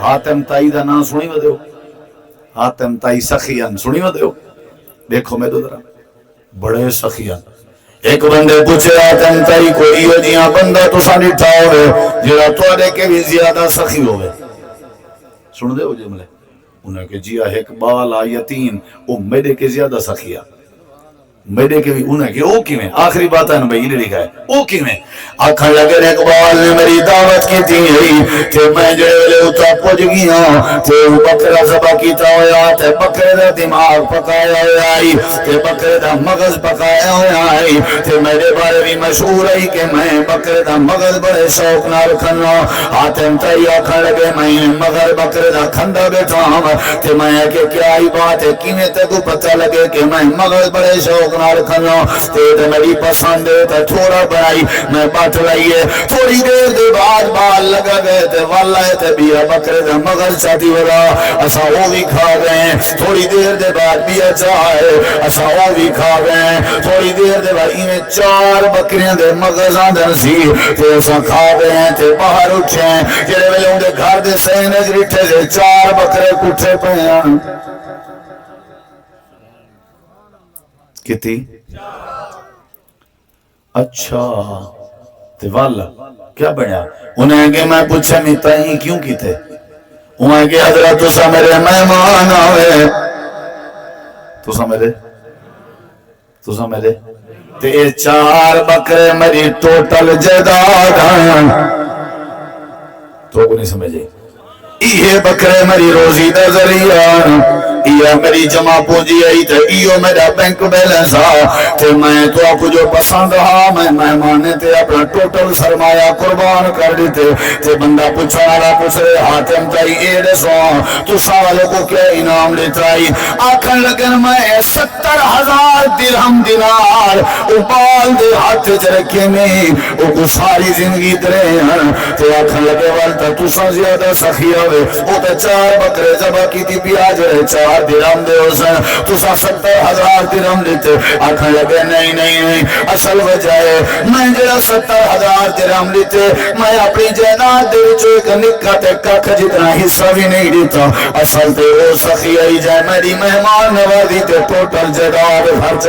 حاتم تائی دا نام سنی ودیو؟ حاتم تائی سخیان سنی ودیو؟ دیکھو میں تو ذرا بڑے سخیان ایک بندے پوچھے حاتم تائی کوئی ہو جیاں بندہ تو ساڑی ٹھاؤ ہے جڑا توڑے کے بھی زیادہ سخی ہوئے سن دے ہو جملے انہیں کہ جی ایک بالا یتیم وہ میرے کے زیادہ سخیا میرے کے بھی انہیں کہ او کیویں آخری بات ہے نا بھائی یہ لکھا ہے او کیویں آکھن لگے اقبال نے میری دعوت کی تھی کہ میں جو اتنا پہنچ گیا تے بکرا ذبح کیتا ہویا تے بکرے دا دماغ پکایا ہویا آئی تے بکرے دا مغز پکایا ہویا آئی تے میرے بارے بھی مشہور ہے کہ میں بکرے دا مغز بڑے شوق نال کھنا حاتم تائی آکھن لگے میں مگر بکرے دا کھندا بیٹھا ہوں تے میں کہ کیا ہی بات ہے کیویں تے کو پتہ لگے کہ میں مغز بڑے شوق نال کھنا تے میری پسند ہے تے تھوڑا بنائی میں بات لائیے تھوڑی دیر دے بعد بال لگا گئے تے والا ہے تے بیا بکرے دا مغز چاہتی ہوا اسا وہ بھی کھا گئے تھوڑی دیر دے بعد بیا چاہے اسا وہ بھی کھا گئے تھوڑی دیر دے بعد میں 4 بکریاں دے مغز آندن سی تے اسا کھا گئے تے باہر اٹھے جڑے ویلے ان دے گھر دے سین جریٹھے سے 4 بکرے کٹھے پے کتی اچھا تے والا کیا بنیا انہیں کہ میں پوچھا نہیں تائیں کیوں کی تھے انہیں کہ حضرت تسا میرے مہمان آوے تسا میرے تے 4 بکرے میری ٹوٹل جائیداد ہیں تو کو نہیں سمجھے یہ بکرے میری روزی دا ذریعہ یہ میری جمع پونجی آئی تے یہ میرا بینک بیلنس تے میں تو آپ جو پسند رہا میں مہمانے تے اپنا ٹوٹل سرمایہ قربان کر دیتے تے بندہ پوچھا رہا پوچھ رہے حاتم تائی ایڈے سو تو سوالوں کو کیا انعام لیتا ہی آکھن لگن میں 70,000 درہم دینار اوپال دے ہاتھ جرکے میں او کو ساری زندگی درے ہیں تے آکھن لگے والتا تو سا زیادہ سخی ہوئے او تے 4 بکرے ذبح کی تھی پیاج رہے 4 درہم دے حسن تو سا 70,000 درہم لیتے آکھن لگے نہیں اصل وجہ ہے میں جڑا 70,000 درہم لیتے میں اپنی جائیداد دے وچوں ایک نکا تے ککھ جتنا حصہ بھی نہیں دیتا اصل تے وہ سخی آئی جائے میری مہمان نوازی تے ٹوٹل جائیداد خرچ